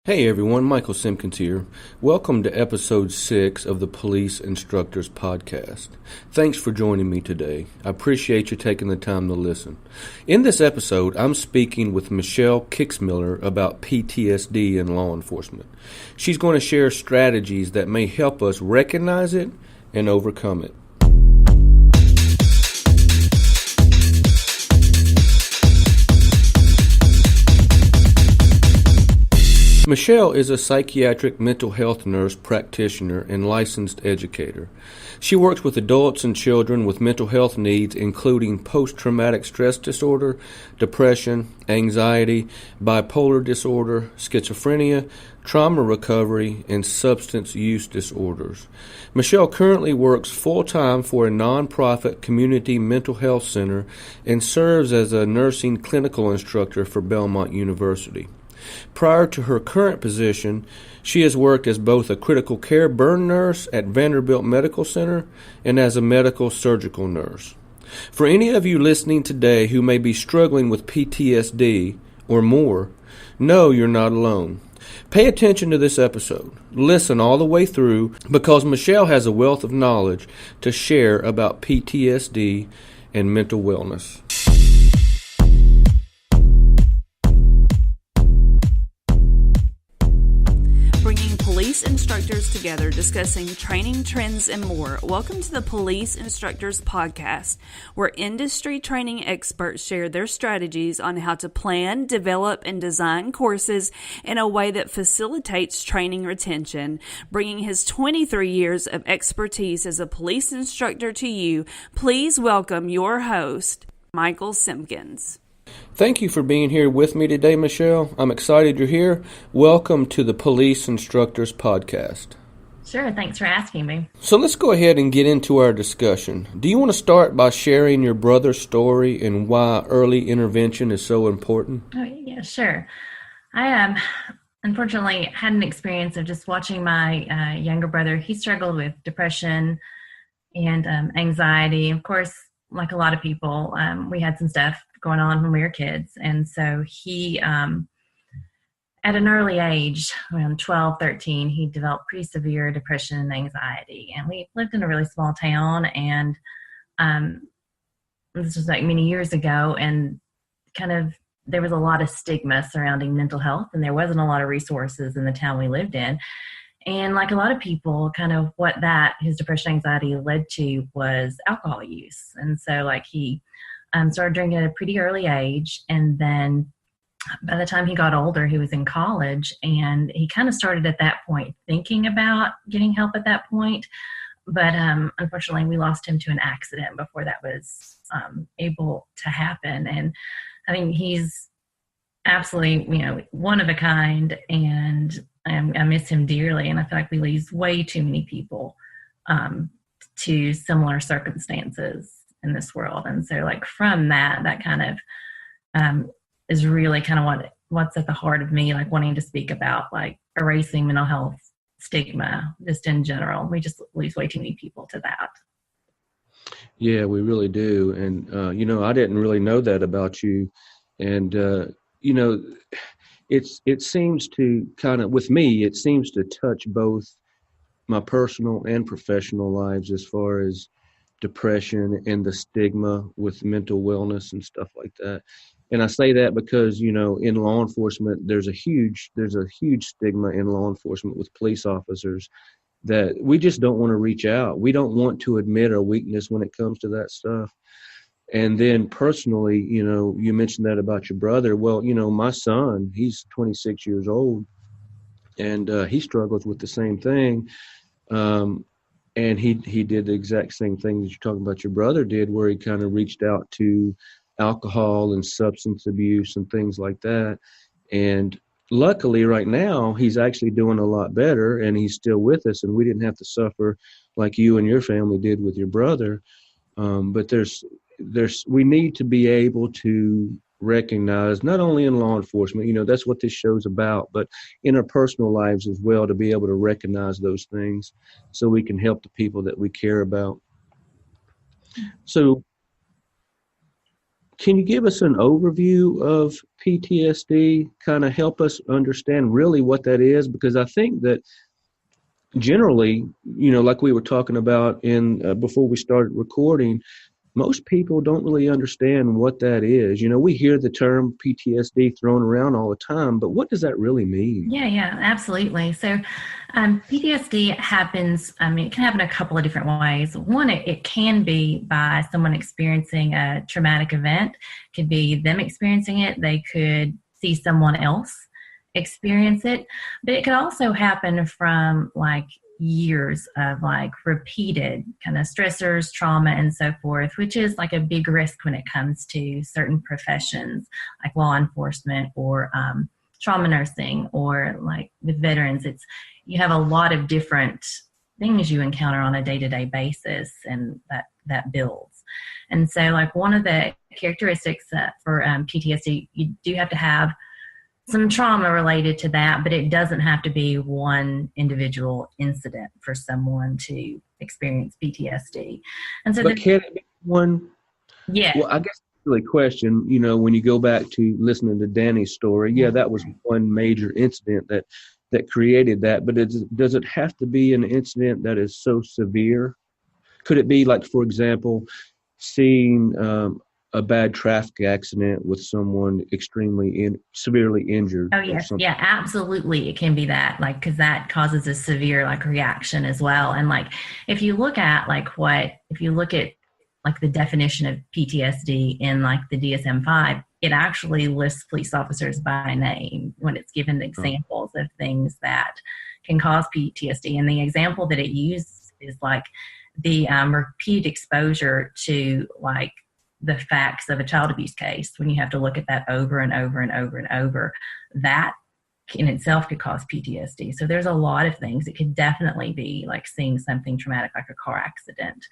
Hey everyone, Michael Simpkins here. Welcome to episode 6 of the Police Instructors podcast. Thanks for joining me today. I appreciate you taking the time to listen. In this episode, I'm speaking with Michelle Kixmiller about PTSD in law enforcement. She's going to share strategies that may help us recognize it and overcome it. Michelle is a psychiatric mental health nurse practitioner and licensed educator. She works with adults and children with mental health needs including post-traumatic stress disorder, depression, anxiety, bipolar disorder, schizophrenia, trauma recovery, and substance use disorders. Michelle currently works full-time for a nonprofit community mental health center and serves as a nursing clinical instructor for Belmont University. Prior to her current position, she has worked as both a critical care burn nurse at Vanderbilt Medical Center and as a medical surgical nurse. For any of you listening today who may be struggling with PTSD or more, know you're not alone. Pay attention to this episode. Listen all the way through because Michelle has a wealth of knowledge to share about PTSD and mental wellness. Police instructors together discussing training trends and more. Welcome to the Police Instructors podcast, where industry training experts share their strategies on how to plan, develop, and design courses in a way that facilitates training retention. Bringing his 23 years of expertise as a police instructor to you, please welcome your host, Michael Simpkins. Thank you for being here with me today, Michelle. I'm excited you're here. Welcome to the Police Instructors podcast. Sure, thanks for asking me. So let's go ahead and get into our discussion. Do you want to start by sharing your brother's story and why early intervention is so important? Oh, yeah, sure. I unfortunately had an experience of just watching my younger brother. He struggled with depression and anxiety. Of course, like a lot of people, we had some stuff going on when we were kids. And so he, at an early age, around 12, 13, he developed pretty severe depression and anxiety. And we lived in a really small town. And this was like many years ago. And kind of there was a lot of stigma surrounding mental health. And there wasn't a lot of resources in the town we lived in. And like a lot of people, kind of what his depression anxiety led to was alcohol use. And so like he started drinking at a pretty early age. And then by the time he got older, he was in college, and he kind of started at that point thinking about getting help at that point. But unfortunately, we lost him to an accident before that was able to happen. And I think he's absolutely, one of a kind, and I miss him dearly. And I feel like we lose way too many people to similar circumstances in this world. And so like from that kind of is really kind of what's at the heart of me, like wanting to speak about like erasing mental health stigma just in general. We just lose way too many people to that. Yeah, we really do. And, I didn't really know that about you. And, it seems to kind of, with me, it seems to touch both my personal and professional lives as far as depression and the stigma with mental wellness and stuff like that. And I say that because, in law enforcement, there's a huge stigma in law enforcement with police officers that we just don't want to reach out. We don't want to admit our weakness when it comes to that stuff. And then personally, you mentioned that about your brother. Well, my son, he's 26 years old, and he struggles with the same thing. And he did the exact same thing that you're talking about your brother did, where he kind of reached out to alcohol and substance abuse and things like that. And luckily right now, he's actually doing a lot better, and he's still with us, and we didn't have to suffer like you and your family did with your brother. But we need to be able to recognize, not only in law enforcement, that's what this show's about, but in our personal lives as well, to be able to recognize those things so we can help the people that we care about. So can you give us an overview of PTSD? Kind of help us understand really what that is, because I think that generally, like we were talking about in before we started recording, most people don't really understand what that is. We hear the term PTSD thrown around all the time, but what does that really mean? Yeah, absolutely. So PTSD happens, it can happen a couple of different ways. One, it can be by someone experiencing a traumatic event. It could be them experiencing it. They could see someone else experience it. But it could also happen from like years of like repeated kind of stressors, trauma, and so forth, which is like a big risk when it comes to certain professions like law enforcement or trauma nursing, or like with veterans. You have a lot of different things you encounter on a day-to-day basis, and that builds. And so like one of the characteristics for PTSD, you do have to have some trauma related to that, but it doesn't have to be one individual incident for someone to experience PTSD. And so, but can it be one? Yeah. Well, I guess that's really a question. When you go back to listening to Danny's story, that was one major incident that created that. But does it have to be an incident that is so severe? Could it be like, for example, seeing a bad traffic accident with someone extremely severely injured? Oh, yes. Yeah, absolutely. It can be that, like, because that causes a severe like reaction as well. And like, if you look at like the definition of PTSD in like the DSM-5, it actually lists police officers by name when it's given examples of things that can cause PTSD. And the example that it uses is like the repeat exposure to like the facts of a child abuse case. When you have to look at that over and over and over and over, that in itself could cause PTSD. So there's a lot of things. It could definitely be like seeing something traumatic like a car accident,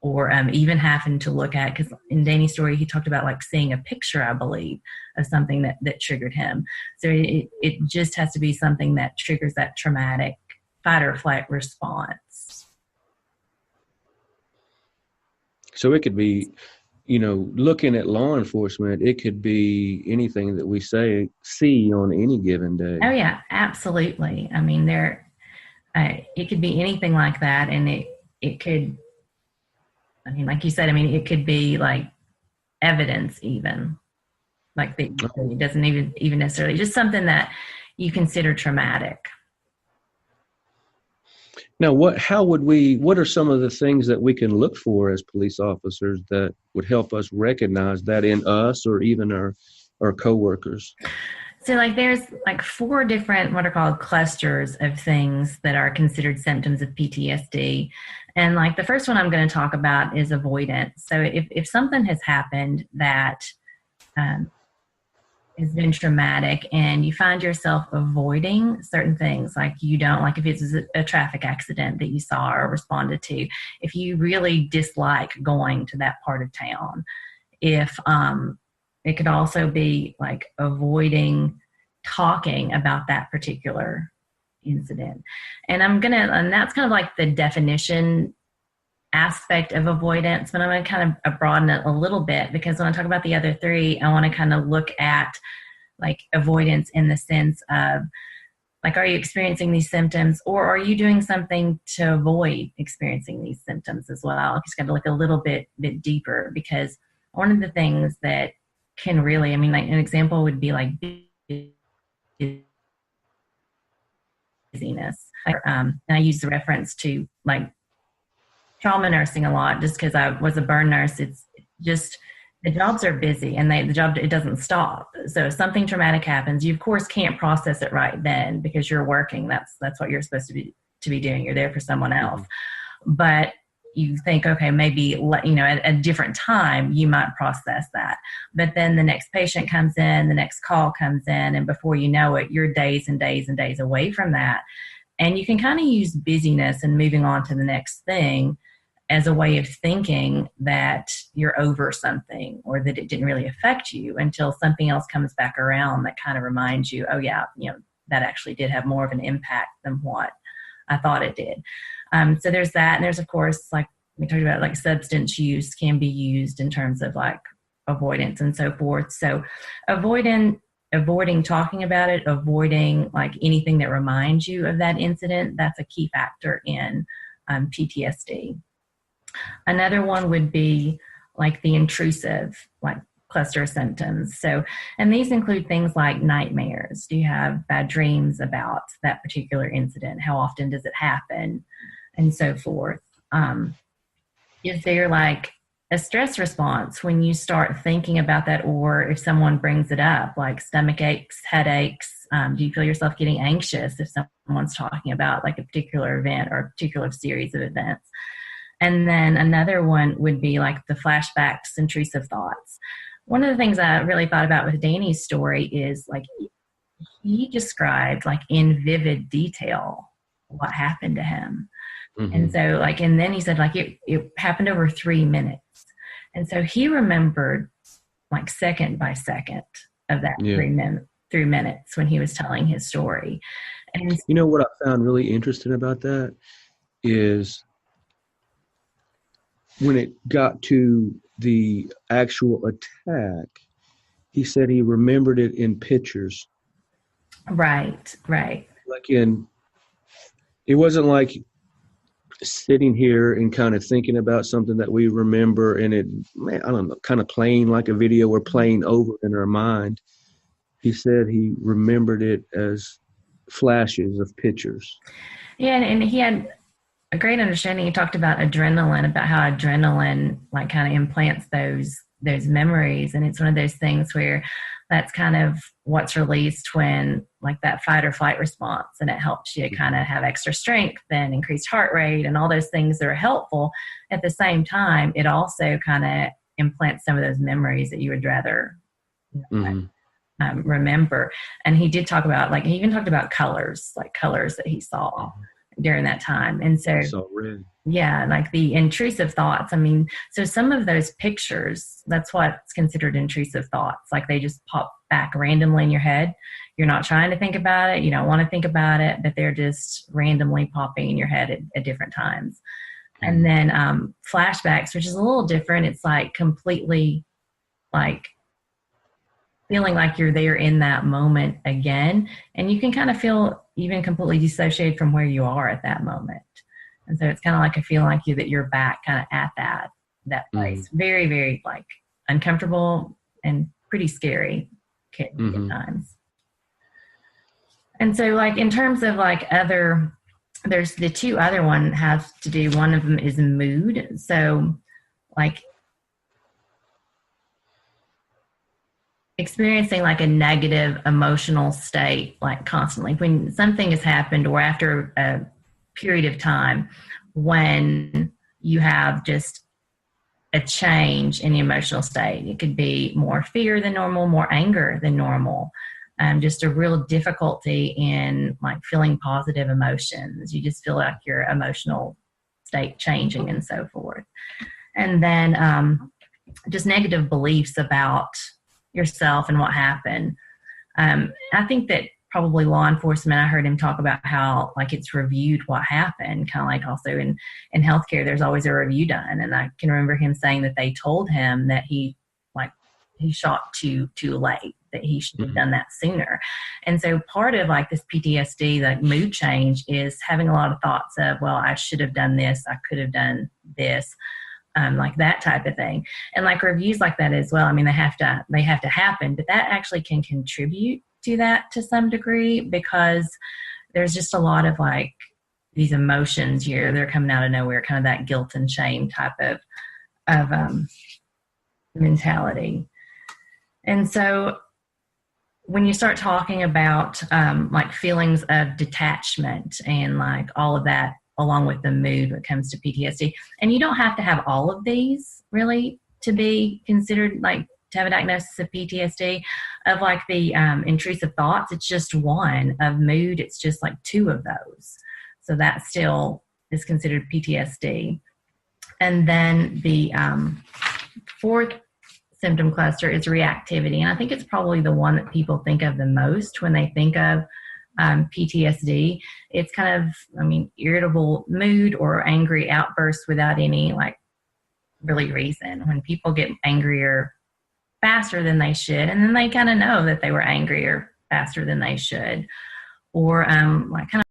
or even having to look at, because in Danny's story, he talked about like seeing a picture, I believe, of something that triggered him. So it just has to be something that triggers that traumatic fight or flight response. So it could be, looking at law enforcement, it could be anything that we see on any given day. Oh yeah, absolutely. I mean, it could be anything like that. And it could, I mean, like you said, I mean, it could be like evidence even, like it doesn't even necessarily, just something that you consider traumatic. Now, what are some of the things that we can look for as police officers that would help us recognize that in us or even our coworkers? So like there's like 4 different what are called clusters of things that are considered symptoms of PTSD. And like the first one I'm going to talk about is avoidance. So if something has happened that has been traumatic and you find yourself avoiding certain things, like you don't, like if it's a traffic accident that you saw or responded to, if you really dislike going to that part of town, if it could also be like avoiding talking about that particular incident. And that's kind of like the definition aspect of avoidance, but I'm going to kind of broaden it a little bit, because when I talk about the other 3, I want to kind of look at like avoidance in the sense of like, are you experiencing these symptoms, or are you doing something to avoid experiencing these symptoms as well? Just got to look a little bit deeper, because one of the things that can really, I mean, like an example would be like busyness. And I use the reference to like trauma nursing a lot, just because I was a burn nurse. It's just the jobs are busy, and the job, it doesn't stop. So if something traumatic happens, you of course can't process it right then because you're working. That's what you're supposed to be doing. You're there for someone else. But you think, okay, maybe at a different time you might process that. But then the next patient comes in, the next call comes in, and before you know it, you're days and days and days away from that. And you can kind of use busyness and moving on to the next thing as a way of thinking that you're over something, or that it didn't really affect you, until something else comes back around that kind of reminds you, oh yeah, that actually did have more of an impact than what I thought it did. So there's that. And there's, of course, like we talked about, like substance use can be used in terms of like avoidance and so forth. So avoiding talking about it, avoiding like anything that reminds you of that incident, that's a key factor in PTSD. Another one would be like the intrusive, like cluster of symptoms. So, and these include things like nightmares. Do you have bad dreams about that particular incident? How often does it happen? And so forth. Is there like a stress response when you start thinking about that, or if someone brings it up, like stomach aches, headaches? Do you feel yourself getting anxious if someone's talking about like a particular event or a particular series of events? And then another one would be like the flashbacks, intrusive thoughts. One of the things I really thought about with Danny's story is like he described like in vivid detail what happened to him. Mm-hmm. And so like, and then he said like it happened over 3 minutes. And so he remembered like second by second of that 3 minutes when he was telling his story. And you know what I found really interesting about that is when it got to the actual attack, he said he remembered it in pictures. Right. Like it wasn't like sitting here and kind of thinking about something that we remember and it, I don't know, kind of playing like a video or playing over in our mind. He said he remembered it as flashes of pictures. Yeah, and he had a great understanding. He talked about adrenaline, about how adrenaline like kind of implants those memories. And it's one of those things where that's kind of what's released when like that fight or flight response, and it helps you kind of have extra strength and increased heart rate and all those things that are helpful. At the same time, it also kind of implants some of those memories that you would rather remember. And he did talk about like, he even talked about colors that he saw during that time. And so, yeah, like the intrusive thoughts. I mean, so some of those pictures, that's what's considered intrusive thoughts. Like they just pop back randomly in your head. You're not trying to think about it. You don't want to think about it, but they're just randomly popping in your head at different times. And then flashbacks, which is a little different. It's like completely like feeling like you're there in that moment again. And you can kind of feel even completely dissociated from where you are at that moment. And so it's kind of like a feeling like that you're back kind of at that place. Very, very like uncomfortable and pretty scary at times. And so like in terms of like there's the two other one has to do, one of them is mood. So like experiencing like a negative emotional state, like constantly when something has happened or after a period of time when you have just a change in the emotional state. It could be more fear than normal, more anger than normal, just a real difficulty in like feeling positive emotions. You just feel like your emotional state changing and so forth. And then just negative beliefs about yourself and what happened. I think that probably law enforcement, I heard him talk about how like it's reviewed what happened, kind of like also in healthcare, there's always a review done. And I can remember him saying that they told him that he shot too late, that he should have done that sooner. And so part of like this PTSD, like mood change, is having a lot of thoughts of, well, I should have done this, I could have done this. Like that type of thing. And like reviews like that as well. I mean, they have to happen, but that actually can contribute to that to some degree, because there's just a lot of like these emotions here. They're coming out of nowhere, kind of that guilt and shame type of mentality. And so when you start talking about like feelings of detachment and like all of that, along with the mood when it comes to PTSD. And you don't have to have all of these really to be considered like to have a diagnosis of PTSD. Of like the intrusive thoughts, it's just one. Of mood, it's just like two of those. So that still is considered PTSD. And then the fourth symptom cluster is reactivity. And I think it's probably the one that people think of the most when they think of PTSD. It's kind of, irritable mood or angry outbursts without any like really reason. When people get angrier faster than they should, and then they kind of know that they were angry or faster than they should, or like kind